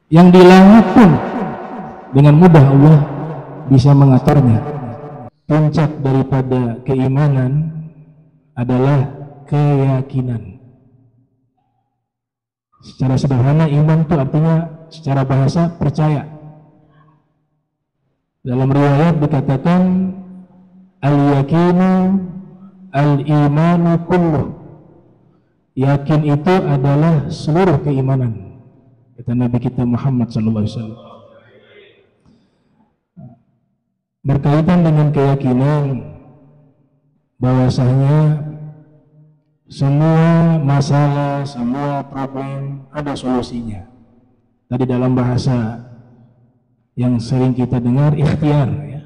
Yang di langit pun dengan mudah Allah bisa mengaturnya. Puncak daripada keimanan adalah keyakinan. Secara sederhana, iman itu artinya secara bahasa percaya. Dalam riwayat dikatakan al-yakinu al-imanu kulluh. Yakin itu adalah seluruh keimanan, kata Nabi kita Muhammad SAW. Berkaitan dengan keyakinan bahwasanya semua masalah, semua problem ada solusinya. Tadi dalam bahasa yang sering kita dengar, ikhtiar, ya.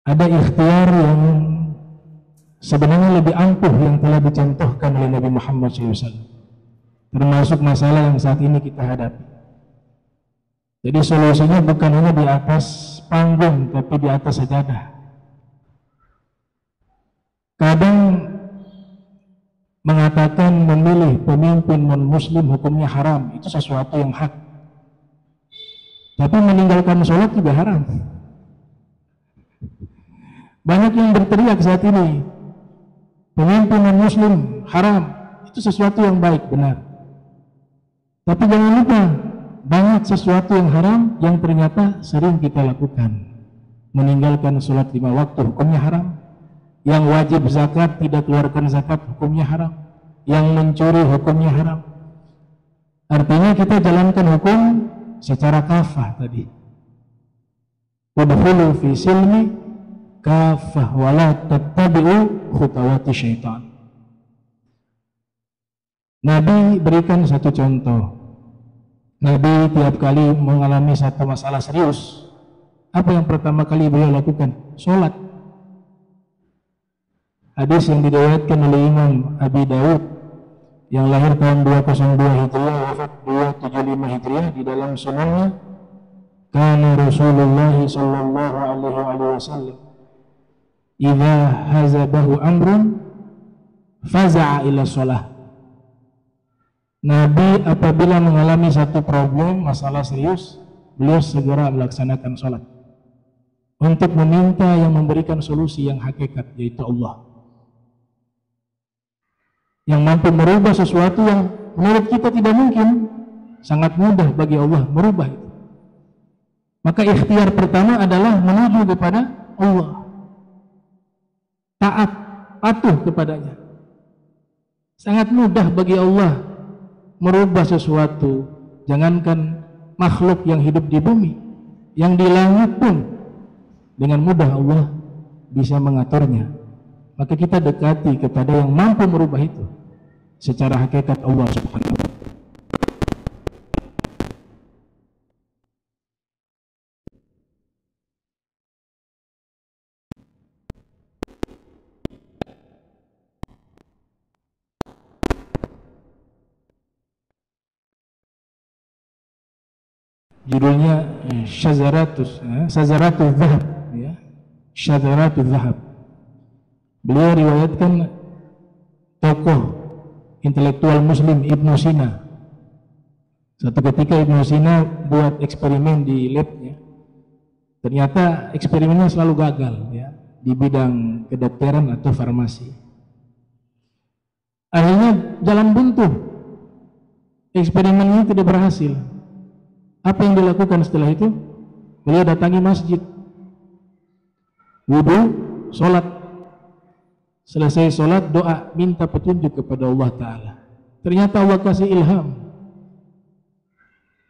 Ada ikhtiar yang sebenarnya lebih ampuh yang telah dicontohkan oleh Nabi Muhammad SAW, termasuk masalah yang saat ini kita hadapi. Jadi solusinya bukan hanya di atas panggung, tapi di atas sajadah. Kadang mengatakan memilih pemimpin non-muslim hukumnya haram, itu sesuatu yang hak. Tapi meninggalkan sholat juga haram. Banyak yang berteriak saat ini, pemimpin non-muslim haram, itu sesuatu yang baik, benar. Tapi jangan lupa, banyak sesuatu yang haram yang ternyata sering kita lakukan. Meninggalkan sholat 5 waktu hukumnya haram. Yang wajib zakat tidak keluarkan zakat hukumnya haram. Yang mencuri hukumnya haram. Artinya kita jalankan hukum secara kafah tadi. Udkhulu fi silmi kafah wa la tattabi'u khutuwati syaitan. Nabi berikan satu contoh. Nabi tiap kali mengalami satu masalah serius, apa yang pertama kali beliau lakukan? Sholat. Hadis yang diriwayatkan oleh Imam Abi Dawud yang lahir tahun 202 Hijriah, wafat 275 Hijriah, di dalam sunannya, kana Rasulullah sallallahu alaihi wasallam idza hazabahu amrun faza'a ila shalah. Nabi apabila mengalami satu problem, masalah serius, beliau segera melaksanakan sholat untuk meminta yang memberikan solusi yang hakikat, yaitu Allah, yang mampu merubah sesuatu yang menurut kita tidak mungkin. Sangat mudah bagi Allah merubah itu. Maka ikhtiar pertama adalah menuju kepada Allah, taat, patuh kepadanya. Sangat mudah bagi Allah merubah sesuatu. Jangankan makhluk yang hidup di bumi, yang di langit pun dengan mudah Allah bisa mengaturnya. Maka kita dekati kepada yang mampu merubah itu secara hakikat, Allah Subhanahu wa ta'ala. Judulnya Syazaratus Zahab, ya. Syazaratus Zahab. Beliau riwayatkan tokoh intelektual muslim Ibnu Sina. Satu ketika Ibnu Sina buat eksperimen di labnya. Ternyata eksperimennya selalu gagal, ya, di bidang kedokteran atau farmasi. Akhirnya jalan buntu, eksperimennya tidak berhasil. Apa yang dilakukan setelah itu? Beliau datangi masjid, wudu, sholat. Selesai sholat, doa, minta petunjuk kepada Allah Ta'ala. Ternyata Allah kasih ilham.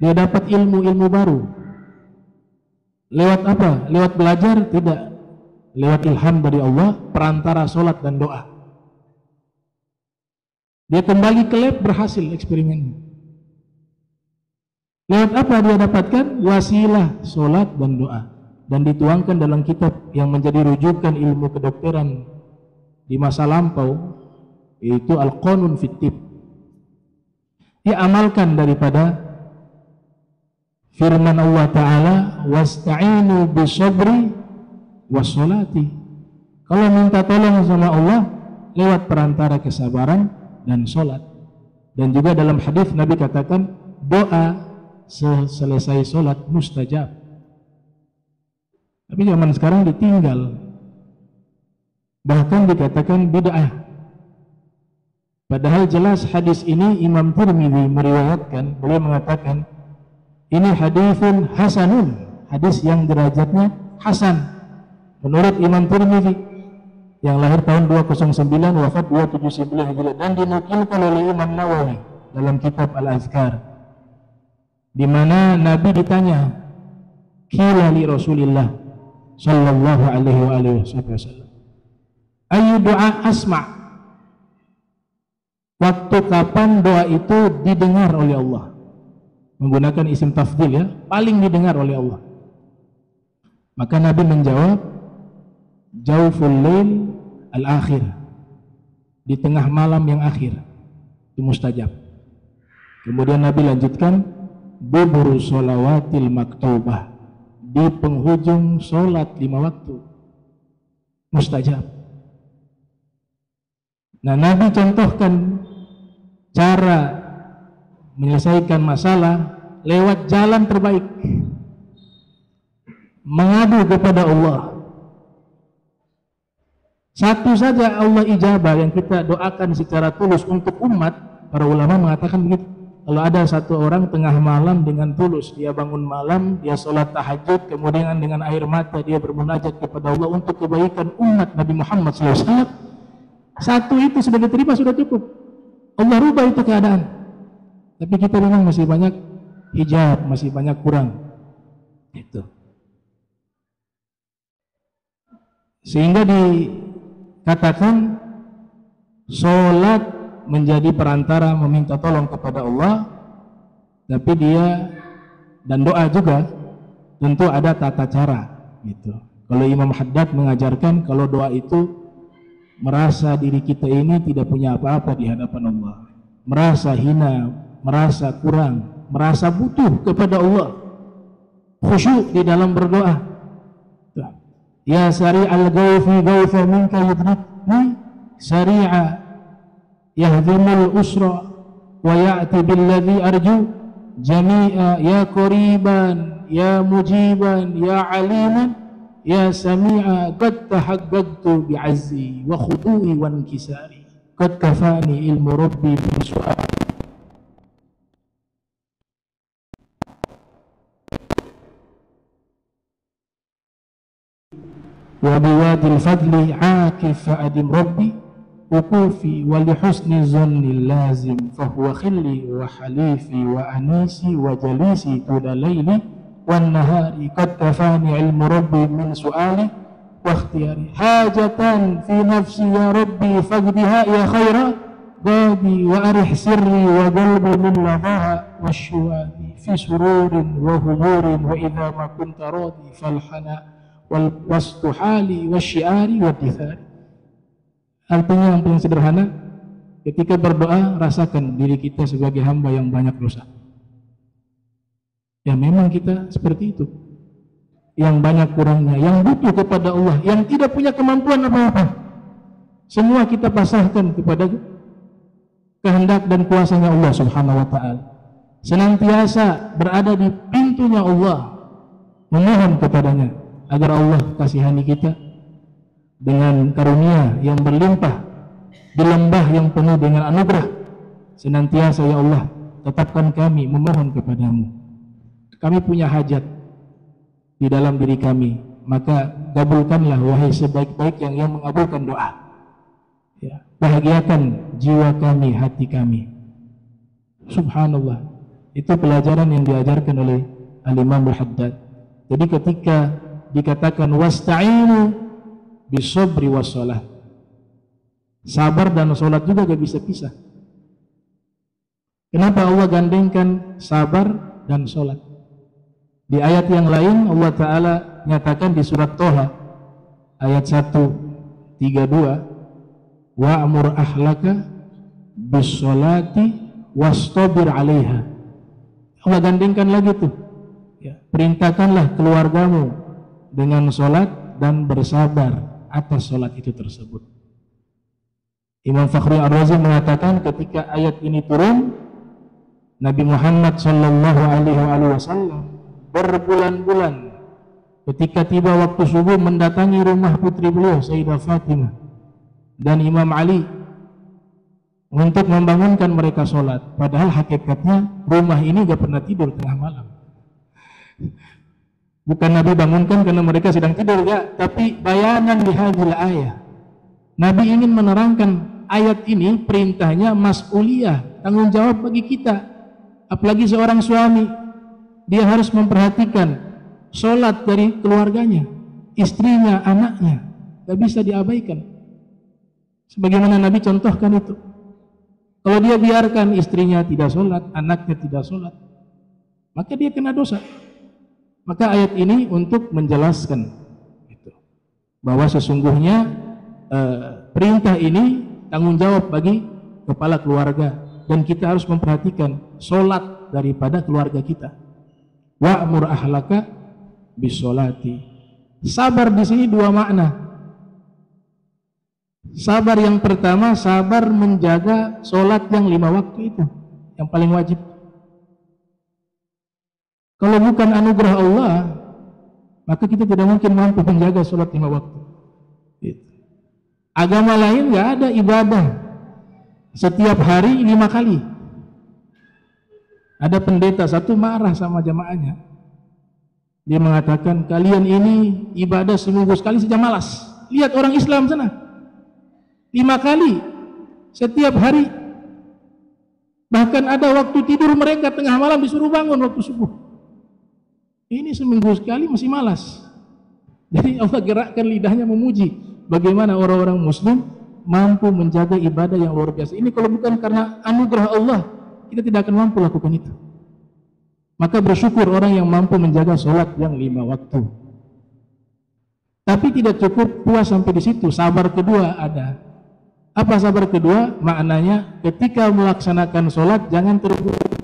Dia dapat ilmu baru. Lewat apa? Lewat belajar? Tidak. Lewat ilham dari Allah, perantara sholat dan doa. Dia kembali ke lab, berhasil eksperimennya. Lewat apa dia dapatkan? Wasilah sholat dan doa. Dan dituangkan dalam kitab yang menjadi rujukan ilmu kedokteran di masa lampau, yaitu Al-Qanun fit Tib. Dia amalkan daripada firman Allah Ta'ala, wasta'inu bisabri wassolati. Kalau minta tolong sama Allah, lewat perantara kesabaran dan sholat. Dan juga dalam hadis Nabi katakan, doa selesai sholat mustajab. Tapi zaman sekarang ditinggal, bahkan dikatakan bid'ah. Padahal jelas hadis ini Imam Tirmidzi meriwayatkan, beliau mengatakan ini hadisun hasanun, hadis yang derajatnya hasan menurut Imam Tirmidzi yang lahir tahun 209 wafat 279 Hijriah, dan dinukilkan oleh Imam Nawawi dalam kitab Al-Azkar, di mana Nabi ditanya, qila li Rasulillah sallallahu alaihi wasallam, ayu doa asma', waktu kapan doa itu didengar oleh Allah, menggunakan isim tafdhil ya, paling didengar oleh Allah. Maka Nabi menjawab, jauful lail al-akhir, di tengah malam yang akhir itu mustajab. Kemudian Nabi lanjutkan, duburu sholawatil maktubah, di penghujung sholat 5 waktu mustajab. Nah, Nabi contohkan cara menyelesaikan masalah lewat jalan terbaik, mengadu kepada Allah. Satu saja Allah ijabah yang kita doakan secara tulus untuk umat. Para ulama mengatakan begitu, kalau ada satu orang tengah malam dengan tulus, dia bangun malam, dia sholat tahajud, kemudian dengan air mata dia bermunajat kepada Allah untuk kebaikan umat Nabi Muhammad SAW, satu itu sudah diterima, sudah cukup. Allah rubah itu keadaan. Tapi kita memang masih banyak hijab, masih banyak kurang itu, sehingga dikatakan sholat menjadi perantara meminta tolong kepada Allah, tapi dia dan doa juga tentu ada tata cara gitu. Kalau Imam Haddad mengajarkan kalau doa itu merasa diri kita ini tidak punya apa-apa di hadapan Allah, merasa hina, merasa kurang, merasa butuh kepada Allah, khusyuk di dalam berdoa. Ya sari'al ghawfi ghawfa minka yudrikni sari'a yahdhimul usra wa ya'ti billadhi arju jami'a ya qariban ya mujiban ya aliman ya sami'a qad tahaqqaqtu bi'azzi wa khudu'i wa inkisari qad kafani ilmu rabbi bi su'al. Wa biwadil fadli aakif fa'adim rabbi wukufi wa lihusni zanni lazim fahuwa khilli wa halifi wa anisi wa jalisi tuda layli wan nahari qad kafani ilmu rabbi min su'ali wa ikhtiyari hajatan fi nafsi ya rabbi faqdiha ya khaira badi wa arih sirri wa qalbi min ladaha wa syuwadi fi sururin wa humurin wa idha ma kunta radi falhana wal wastuhali wasyiari wadithari. Artinya yang paling sederhana, ketika berdoa rasakan diri kita sebagai hamba yang banyak dosa. Ya memang kita seperti itu, yang banyak kurangnya, yang butuh kepada Allah, yang tidak punya kemampuan apa-apa. Semua kita pasrahkan kepada kehendak dan kuasanya Allah Subhanahu wa ta'ala. Senantiasa berada di pintunya Allah, memohon kepadanya agar Allah kasihani kita dengan karunia yang berlimpah di lembah yang penuh dengan anugerah. Senantiasa ya Allah, tetapkan kami memohon kepadamu. Kami punya hajat di dalam diri kami, maka kabulkanlah wahai sebaik-baik yang mengabulkan doa ya. Bahagiakan jiwa kami, hati kami. Subhanallah, itu pelajaran yang diajarkan oleh Al-Imam Al-Haddad. Jadi ketika dikatakan wasta'inu bisobri wassalah, sabar dan sholat juga gak bisa pisah. Kenapa Allah gandengkan sabar dan sholat? Di ayat yang lain Allah Ta'ala nyatakan di surat Toha ayat 132, wa'amur ahlaka bisolati wastabir alaiha. Allah gandengkan lagi tuh ya, perintahkanlah keluargamu dengan sholat dan bersabar atas sholat itu tersebut. Imam Fakhri Ar-Razi mengatakan ketika ayat ini turun, Nabi Muhammad sallallahu alaihi wasallam berbulan-bulan ketika tiba waktu subuh mendatangi rumah putri beliau Sayyidah Fatimah dan Imam Ali untuk membangunkan mereka sholat. Padahal hakikatnya rumah ini gak pernah tidur tengah malam. Bukan Nabi bangunkan karena mereka sedang tidur, ya, tapi bayanan dihadil ayat. Nabi ingin menerangkan ayat ini, perintahnya mas'uliyah, tanggung jawab bagi kita. Apalagi seorang suami, dia harus memperhatikan sholat dari keluarganya, istrinya, anaknya, gak bisa diabaikan. Sebagaimana Nabi contohkan itu. Kalau dia biarkan istrinya tidak sholat, anaknya tidak sholat, maka dia kena dosa. Maka ayat ini untuk menjelaskan itu, bahwa sesungguhnya perintah ini tanggung jawab bagi kepala keluarga, dan kita harus memperhatikan sholat daripada keluarga kita. Wa'mur ahlaka bisolati. Sabar di sini dua makna. Sabar yang pertama, sabar menjaga sholat yang 5 waktu itu, yang paling wajib. Kalau bukan anugerah Allah, maka kita tidak mungkin mampu menjaga sholat 5 waktu. Agama lain nggak ada ibadah setiap hari 5 kali. Ada pendeta satu marah sama jamaahnya. Dia mengatakan, kalian ini ibadah seminggu sekali saja malas. Lihat orang Islam sana, 5 kali setiap hari. Bahkan ada waktu tidur mereka tengah malam disuruh bangun waktu subuh. Ini seminggu sekali masih malas. Jadi Allah gerakkan lidahnya memuji bagaimana orang-orang muslim mampu menjaga ibadah yang luar biasa. Ini kalau bukan karena anugerah Allah, kita tidak akan mampu lakukan itu. Maka bersyukur orang yang mampu menjaga sholat yang 5 waktu. Tapi tidak cukup puas sampai di situ. Sabar kedua ada. Apa sabar kedua? Maknanya ketika melaksanakan sholat jangan terburu-buru.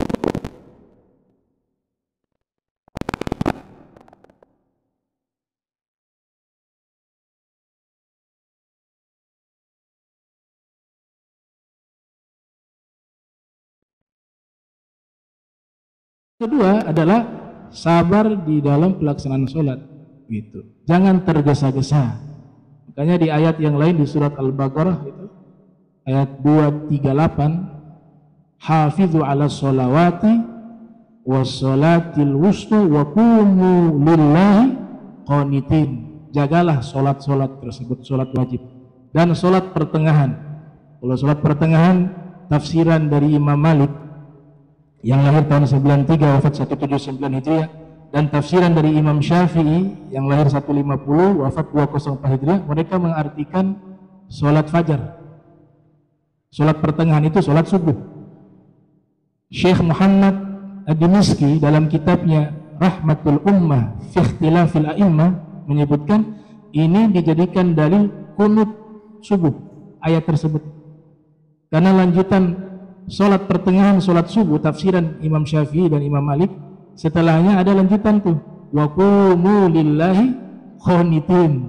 Kedua adalah sabar di dalam pelaksanaan sholat, gitu. Jangan tergesa-gesa. Makanya di ayat yang lain di surat Al-Baqarah itu ayat 238, hafizu ala sholawati wassolatil wusta wa qumu lillahi qanitin. Jagalah sholat-sholat tersebut, sholat wajib dan sholat pertengahan. Kalau sholat pertengahan, tafsiran dari Imam Malik yang lahir tahun 93 wafat 179 Hijriah, dan tafsiran dari Imam Syafi'i yang lahir 150 wafat 204 Hijriah, mereka mengartikan sholat fajar. Sholat pertengahan itu sholat subuh. Syekh Muhammad Ad-Dimishqi dalam kitabnya Rahmatul Ummah fi Ikhtilafil A'immah menyebutkan ini dijadikan dalil kunut subuh ayat tersebut, karena lanjutan sholat pertengahan sholat subuh tafsiran Imam Syafi'i dan Imam Malik, setelahnya ada lanjutan tuh, wa qumu lillahi qanitin.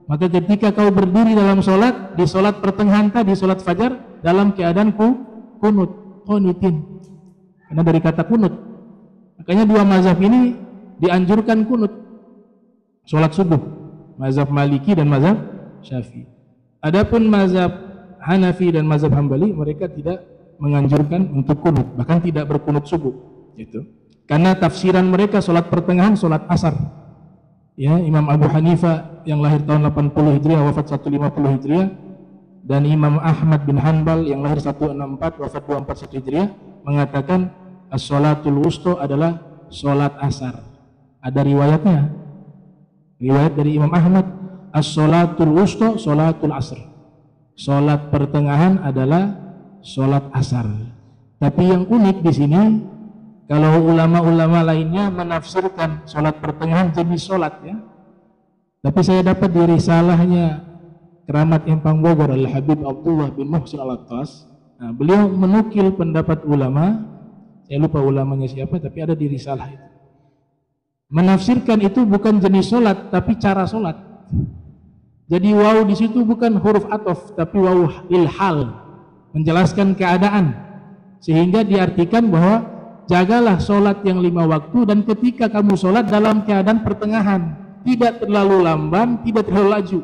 Maka ketika kau berdiri dalam sholat, di sholat pertengahan tadi sholat fajar, dalam keadaan kunut, qanitin, karena dari kata kunut. Makanya dua mazhab ini dianjurkan kunut sholat subuh, mazhab Maliki dan mazhab Syafi'i. Adapun mazhab Hanafi dan mazhab Hambali, mereka tidak menganjurkan untuk kunut, bahkan tidak berkunut subuh, gitu. Karena tafsiran mereka sholat pertengahan sholat asar. Ya, Imam Abu Hanifah yang lahir tahun 80 Hijriah wafat 150 Hijriah, dan Imam Ahmad bin Hanbal yang lahir 164 wafat 241 Hijriah mengatakan as-sholatul wusta adalah sholat asar. Ada riwayatnya, riwayat dari Imam Ahmad, as-sholatul wusta sholatul asr. Sholat pertengahan adalah sholat asar. Tapi yang unik di sini, kalau ulama-ulama lainnya menafsirkan sholat pertengahan jenis sholat, ya. Tapi saya dapat di risalahnya Keramat Empang Bogor Al-Habib Abdullah bin Muhsin Al-Attas, nah, beliau menukil pendapat ulama, saya lupa ulamanya siapa, tapi ada di risalah itu. Menafsirkan itu bukan jenis sholat, tapi cara sholat. Jadi waw di situ bukan huruf ataf, tapi waw ilhal, menjelaskan keadaan, sehingga diartikan bahwa jagalah sholat yang 5 waktu, dan ketika kamu sholat dalam keadaan pertengahan, tidak terlalu lamban, tidak terlalu laju.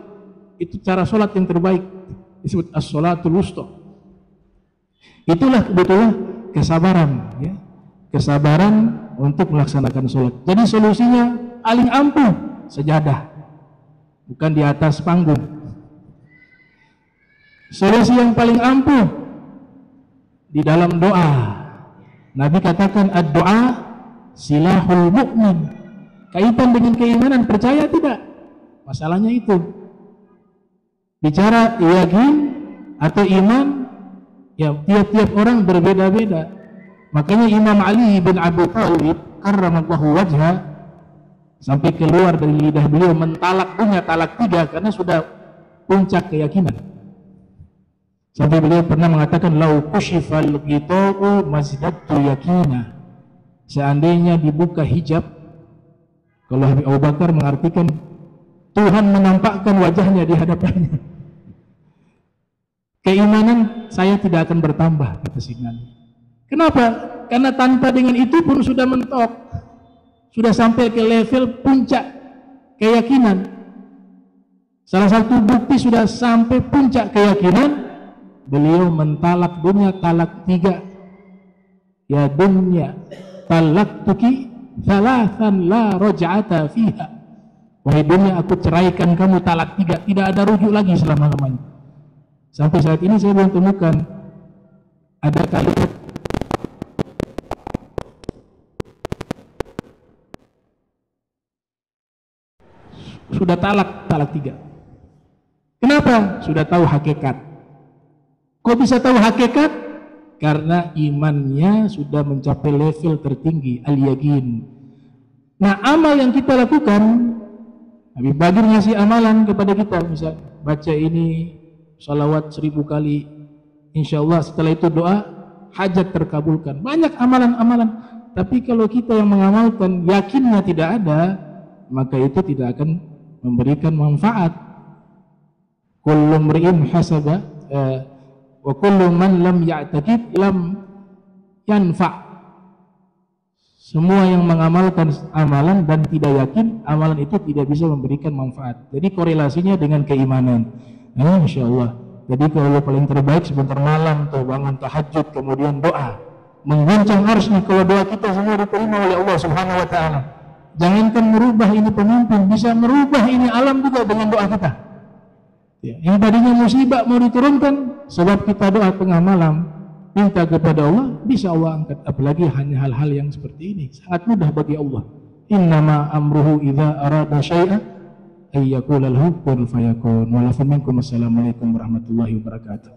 Itu cara sholat yang terbaik, disebut as-sholatul wusta. Itulah kebetulan kesabaran, ya. Kesabaran untuk melaksanakan sholat. Jadi solusinya paling ampuh sajadah, bukan di atas panggung. Solusi yang paling ampuh di dalam doa. Nabi katakan ad-doa silahul mu'min. Kaitan dengan keimanan, percaya tidak? Masalahnya itu. Bicara yakin atau iman, ya tiap-tiap orang berbeda-beda. Makanya Imam Ali bin Abi Thalib karramallahu wajha sampai keluar dari lidah beliau mentalak dunia talak 3 karena sudah puncak keyakinan. Sampai beliau pernah mengatakan lau kushifal ghita'u mazdadtu yakina. Seandainya dibuka hijab, kalau Habib Abu Bakar mengartikan Tuhan menampakkan wajahnya di hadapannya, keimanan saya tidak akan bertambah, kata Sayyidina Ali. Kenapa? Karena tanpa dengan itu pun sudah mentok, sudah sampai ke level puncak keyakinan. Salah satu bukti sudah sampai puncak keyakinan, beliau mentalak dunia talak 3. Ya dunya talaktuki thalathan la raj'ata fiha. Wahai dunia, aku ceraikan kamu talak 3, tidak ada rujuk lagi selama-lamanya. Sampai saat ini saya belum temukan ada kalimat sudah talak 3. Kenapa? Sudah tahu hakikat. Kok bisa tahu hakikat? Karena imannya sudah mencapai level tertinggi, al-yakin. Nah, amal yang kita lakukan, Habib Bagir ngasih amalan kepada kita, misal baca ini salawat 1000 kali, insya Allah setelah itu doa hajat terkabulkan. Banyak amalan-amalan. Tapi kalau kita yang mengamalkan yakinnya tidak ada, maka itu tidak akan memberikan manfaat. Kullu mri'in hasaba wa kullu man lam ya'taqid lam yanfa'. Semua yang mengamalkan amalan dan tidak yakin, amalan itu tidak bisa memberikan manfaat. Jadi korelasinya dengan keimanan. Nah, insya Allah. Jadi kalau paling terbaik sebentar malam tuh bangun tahajud, kemudian doa, mengguncang arsy kalau doa kita semua diterima oleh Allah Subhanahu wa taala. Jangankan merubah ini pemimpin, bisa merubah ini alam juga dengan doa kita. Ya, yang tadinya musibah mau diturunkan, sebab kita doa tengah malam, minta kepada Allah, bisa Allah angkat. Apalagi hanya hal-hal yang seperti ini, sangat mudah bagi Allah. Innama amruhu idza arada syai'an ay yaqula lahu kun fayakun. Wa lakum minkum assalamualaikum warahmatullahi wabarakatuh.